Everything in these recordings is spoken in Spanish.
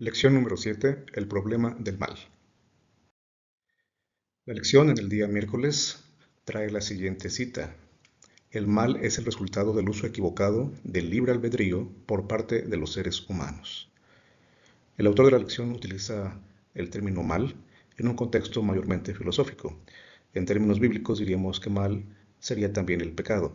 Lección número 7. El problema del mal. La lección en el día miércoles trae la siguiente cita. El mal es el resultado del uso equivocado del libre albedrío por parte de los seres humanos. El autor de la lección utiliza el término mal en un contexto mayormente filosófico. En términos bíblicos diríamos que mal sería también el pecado,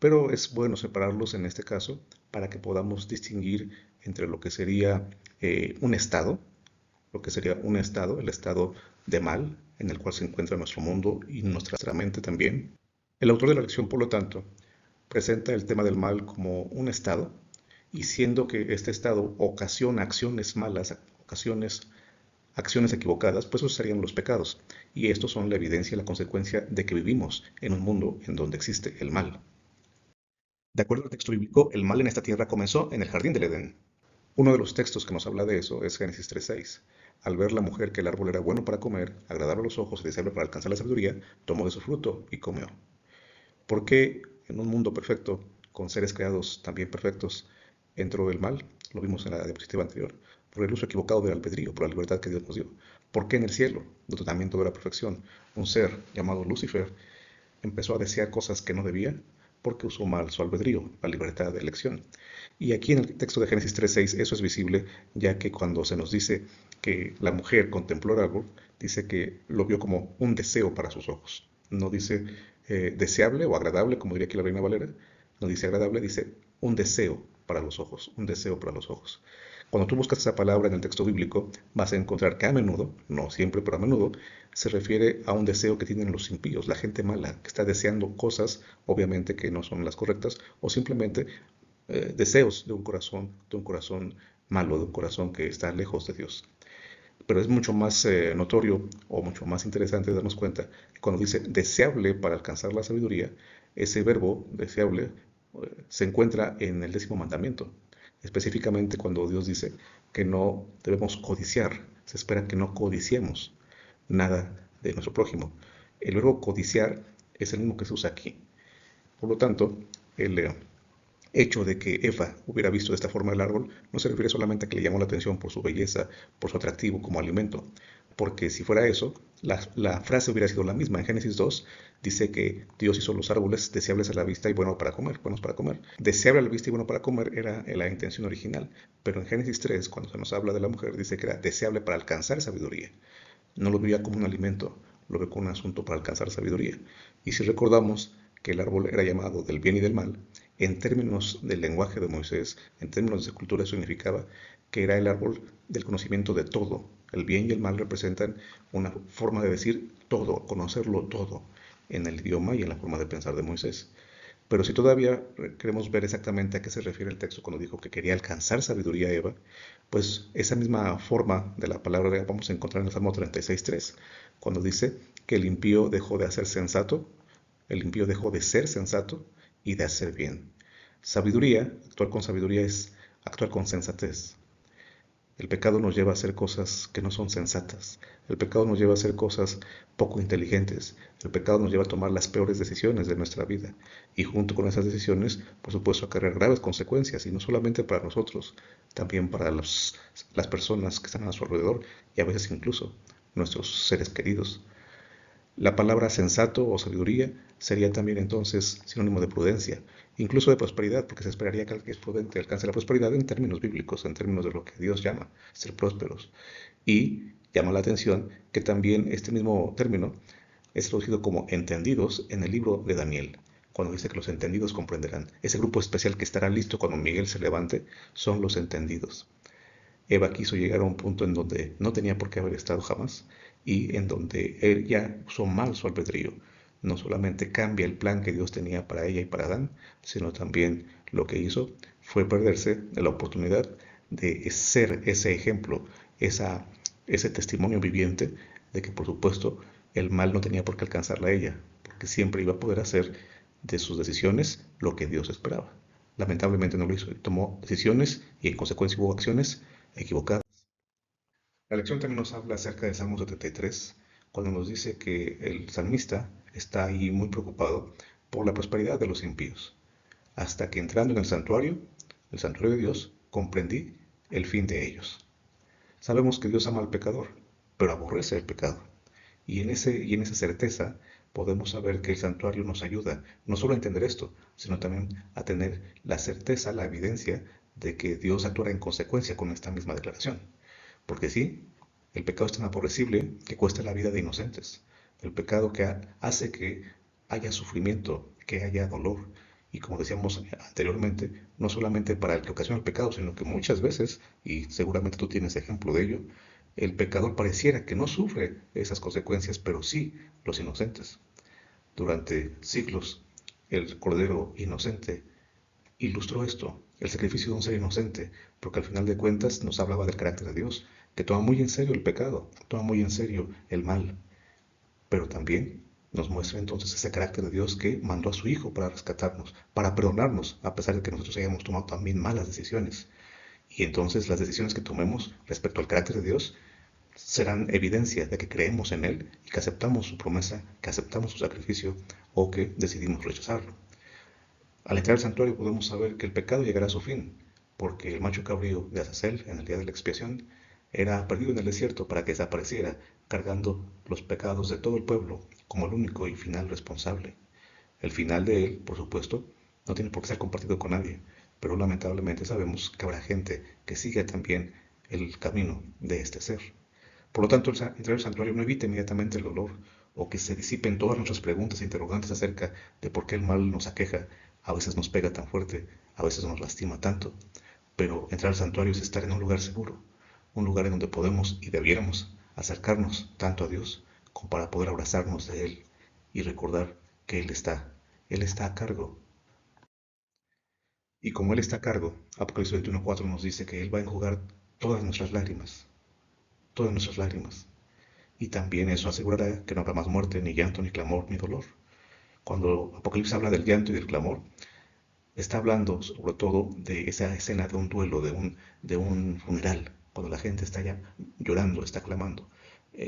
pero es bueno separarlos en este caso para que podamos distinguir entre lo que sería un estado, el estado de mal en el cual se encuentra nuestro mundo y nuestra mente también. El autor de la lección, por lo tanto, presenta el tema del mal como un estado, y siendo que este estado ocasiona acciones malas, acciones equivocadas, pues esos serían los pecados. Y estos son la evidencia y la consecuencia de que vivimos en un mundo en donde existe el mal. De acuerdo al texto bíblico, el mal en esta tierra comenzó en el jardín del Edén. Uno de los textos que nos habla de eso es Génesis 3:6. Al ver la mujer que el árbol era bueno para comer, agradable a los ojos y deseable para alcanzar la sabiduría, tomó de su fruto y comió. ¿Por qué en un mundo perfecto, con seres creados también perfectos, entró el mal? Lo vimos en la diapositiva anterior. Por el uso equivocado del albedrío, por la libertad que Dios nos dio. ¿Por qué en el cielo, donde también todo era perfección, un ser llamado Lucifer empezó a desear cosas que no debía? Porque usó mal su albedrío, la libertad de elección. Y aquí en el texto de Génesis 3:6 eso es visible, ya que cuando se nos dice que la mujer contempló el árbol, dice que lo vio como un deseo para sus ojos. No dice deseable o agradable, como diría aquí la Reina Valera. No dice agradable, dice un deseo para los ojos, un deseo para los ojos. Cuando tú buscas esa palabra en el texto bíblico, vas a encontrar que a menudo, no siempre, pero a menudo, se refiere a un deseo que tienen los impíos, la gente mala, que está deseando cosas, obviamente que no son las correctas, o simplemente deseos de un corazón malo, de un corazón que está lejos de Dios. Pero es mucho más notorio o mucho más interesante darnos cuenta que cuando dice deseable para alcanzar la sabiduría, ese verbo deseable se encuentra en el 10.º mandamiento. Específicamente cuando Dios dice que no debemos codiciar, se espera que no codiciemos nada de nuestro prójimo. El verbo codiciar es el mismo que se usa aquí. Por lo tanto, el hecho de que Eva hubiera visto de esta forma el árbol no se refiere solamente a que le llamó la atención por su belleza, por su atractivo como alimento, porque si fuera eso, la frase hubiera sido la misma. En Génesis 2 dice que Dios hizo los árboles deseables a la vista y buenos para comer, Deseable a la vista y bueno para comer era la intención original, pero en Génesis 3, cuando se nos habla de la mujer, dice que era deseable para alcanzar sabiduría. No lo veía como un alimento, lo ve como un asunto para alcanzar sabiduría. Y si recordamos que el árbol era llamado del bien y del mal, en términos del lenguaje de Moisés, en términos de cultura, eso significaba que era el árbol del conocimiento de todo. El bien y el mal representan una forma de decir todo, conocerlo todo, en el idioma y en la forma de pensar de Moisés. Pero si todavía queremos ver exactamente a qué se refiere el texto cuando dijo que quería alcanzar sabiduría a Eva, pues esa misma forma de la palabra vamos a encontrar en el Salmo 36:3, cuando dice que el impío dejó de ser sensato y de hacer bien. Sabiduría, actuar con sabiduría es actuar con sensatez. El pecado nos lleva a hacer cosas que no son sensatas. El pecado nos lleva a hacer cosas poco inteligentes. El pecado nos lleva a tomar las peores decisiones de nuestra vida. Y junto con esas decisiones, por supuesto, acarrear graves consecuencias. Y no solamente para nosotros, también para las personas que están a nuestro alrededor y a veces incluso nuestros seres queridos. La palabra sensato o sabiduría sería también entonces sinónimo de prudencia, incluso de prosperidad, porque se esperaría que el que es prudente alcance la prosperidad en términos bíblicos, en términos de lo que Dios llama ser prósperos. Y llama la atención que también este mismo término es traducido como entendidos en el libro de Daniel, cuando dice que los entendidos comprenderán. Ese grupo especial que estará listo cuando Miguel se levante son los entendidos. Eva quiso llegar a un punto en donde no tenía por qué haber estado jamás y en donde él ya usó mal su albedrío. No solamente cambia el plan que Dios tenía para ella y para Adán, sino también lo que hizo fue perderse de la oportunidad de ser ese ejemplo, ese testimonio viviente de que por supuesto el mal no tenía por qué alcanzarla a ella, porque siempre iba a poder hacer de sus decisiones lo que Dios esperaba. Lamentablemente no lo hizo, tomó decisiones y en consecuencia hubo acciones equivocadas. La lección también nos habla acerca del Salmo 73, cuando nos dice que el salmista está ahí muy preocupado por la prosperidad de los impíos, hasta que entrando en el santuario de Dios, comprendí el fin de ellos. Sabemos que Dios ama al pecador, pero aborrece el pecado. Y en esa certeza podemos saber que el santuario nos ayuda no solo a entender esto, sino también a tener la certeza, la evidencia de que Dios actuará en consecuencia con esta misma declaración. Porque sí, el pecado es tan aborrecible que cuesta la vida de inocentes. El pecado que hace que haya sufrimiento, que haya dolor. Y como decíamos anteriormente, no solamente para el que ocasiona el pecado, sino que muchas veces, y seguramente tú tienes ejemplo de ello, el pecador pareciera que no sufre esas consecuencias, pero sí los inocentes. Durante siglos, el Cordero inocente ilustró esto, el sacrificio de un ser inocente, porque al final de cuentas nos hablaba del carácter de Dios, que toma muy en serio el pecado, toma muy en serio el mal, pero también nos muestra entonces ese carácter de Dios que mandó a su Hijo para rescatarnos, para perdonarnos, a pesar de que nosotros hayamos tomado también malas decisiones. Y entonces las decisiones que tomemos respecto al carácter de Dios serán evidencia de que creemos en Él y que aceptamos su promesa, que aceptamos su sacrificio o que decidimos rechazarlo. Al entrar al santuario podemos saber que el pecado llegará a su fin, porque el macho cabrío de Azazel en el día de la expiación era perdido en el desierto para que desapareciera, cargando los pecados de todo el pueblo como el único y final responsable. El final de él, por supuesto, no tiene por qué ser compartido con nadie, pero lamentablemente sabemos que habrá gente que sigue también el camino de este ser. Por lo tanto, entrar al santuario no evita inmediatamente el dolor o que se disipen todas nuestras preguntas e interrogantes acerca de por qué el mal nos aqueja, a veces nos pega tan fuerte, a veces nos lastima tanto. Pero entrar al santuario es estar en un lugar seguro, un lugar en donde podemos y debiéramos acercarnos tanto a Dios como para poder abrazarnos de Él y recordar que Él está a cargo. Y como Él está a cargo, Apocalipsis 21:4 nos dice que Él va a enjugar todas nuestras lágrimas. Y también eso asegurará que no habrá más muerte, ni llanto, ni clamor, ni dolor. Cuando Apocalipsis habla del llanto y del clamor, está hablando sobre todo de esa escena de un duelo, de un funeral, cuando la gente está ya llorando, está clamando.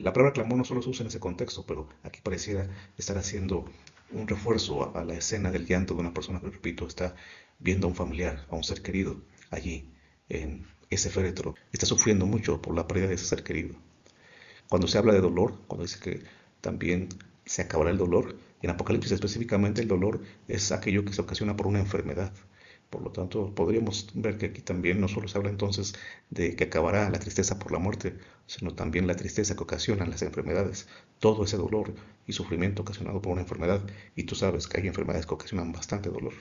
La palabra clamor no solo se usa en ese contexto, pero aquí pareciera estar haciendo un refuerzo a la escena del llanto de una persona que, repito, está viendo a un familiar, a un ser querido allí en ese féretro. Está sufriendo mucho por la pérdida de ese ser querido. Cuando se habla de dolor, cuando dice que también se acabará el dolor, en Apocalipsis específicamente el dolor es aquello que se ocasiona por una enfermedad. Por lo tanto, podríamos ver que aquí también no solo se habla entonces de que acabará la tristeza por la muerte, sino también la tristeza que ocasionan las enfermedades, todo ese dolor y sufrimiento ocasionado por una enfermedad, y tú sabes que hay enfermedades que ocasionan bastante dolor.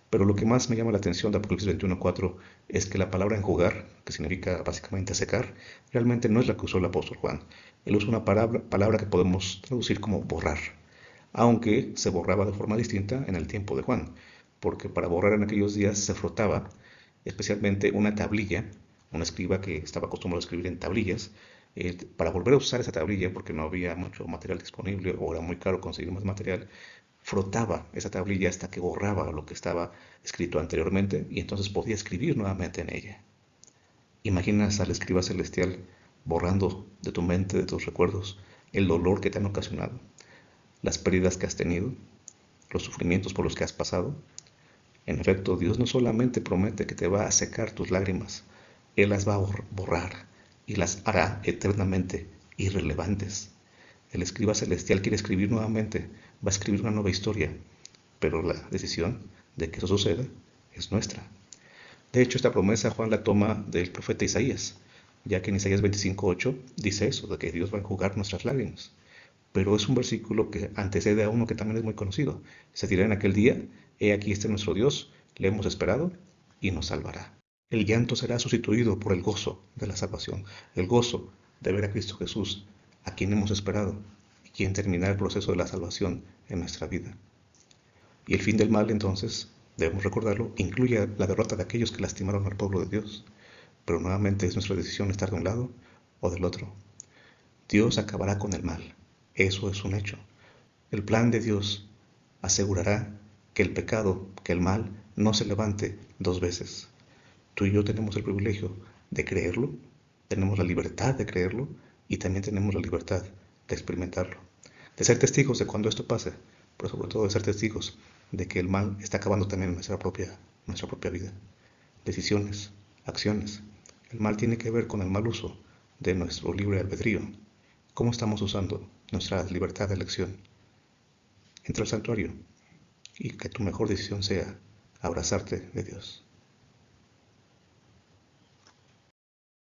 Pero lo que más me llama la atención de Apocalipsis 21:4 es que la palabra enjugar, que significa básicamente secar, realmente no es la que usó el apóstol Juan. Él usa una palabra que podemos traducir como borrar, aunque se borraba de forma distinta en el tiempo de Juan, porque para borrar en aquellos días se frotaba especialmente una tablilla, un escriba que estaba acostumbrado a escribir en tablillas, para volver a usar esa tablilla, porque no había mucho material disponible o era muy caro conseguir más material, frotaba esa tablilla hasta que borraba lo que estaba escrito anteriormente y entonces podía escribir nuevamente en ella. Imaginas al escriba celestial borrando de tu mente, de tus recuerdos, el dolor que te han ocasionado, las pérdidas que has tenido, los sufrimientos por los que has pasado. En efecto, Dios no solamente promete que te va a secar tus lágrimas, Él las va a borrar y las hará eternamente irrelevantes. El escriba celestial quiere escribir nuevamente, va a escribir una nueva historia, pero la decisión de que eso suceda es nuestra. De hecho, esta promesa Juan la toma del profeta Isaías, ya que en Isaías 25:8 dice eso, de que Dios va a enjugar nuestras lágrimas. Pero es un versículo que antecede a uno que también es muy conocido. Se dirá en aquel día, he aquí este nuestro Dios, le hemos esperado y nos salvará. El llanto será sustituido por el gozo de la salvación, el gozo de ver a Cristo Jesús, a quien hemos esperado y quien terminará el proceso de la salvación en nuestra vida. Y el fin del mal, entonces, debemos recordarlo, incluye la derrota de aquellos que lastimaron al pueblo de Dios. Pero nuevamente es nuestra decisión estar de un lado o del otro. Dios acabará con el mal. Eso es un hecho. El plan de Dios asegurará que el pecado, que el mal, no se levante dos veces. Tú y yo tenemos el privilegio de creerlo, tenemos la libertad de creerlo y también tenemos la libertad de experimentarlo. De ser testigos de cuando esto pase, pero sobre todo de ser testigos de que el mal está acabando también en nuestra propia vida. Decisiones, acciones, El mal tiene que ver con el mal uso de nuestro libre albedrío. ¿Cómo estamos usando nuestra libertad de elección? Entra al santuario y que tu mejor decisión sea abrazarte de Dios.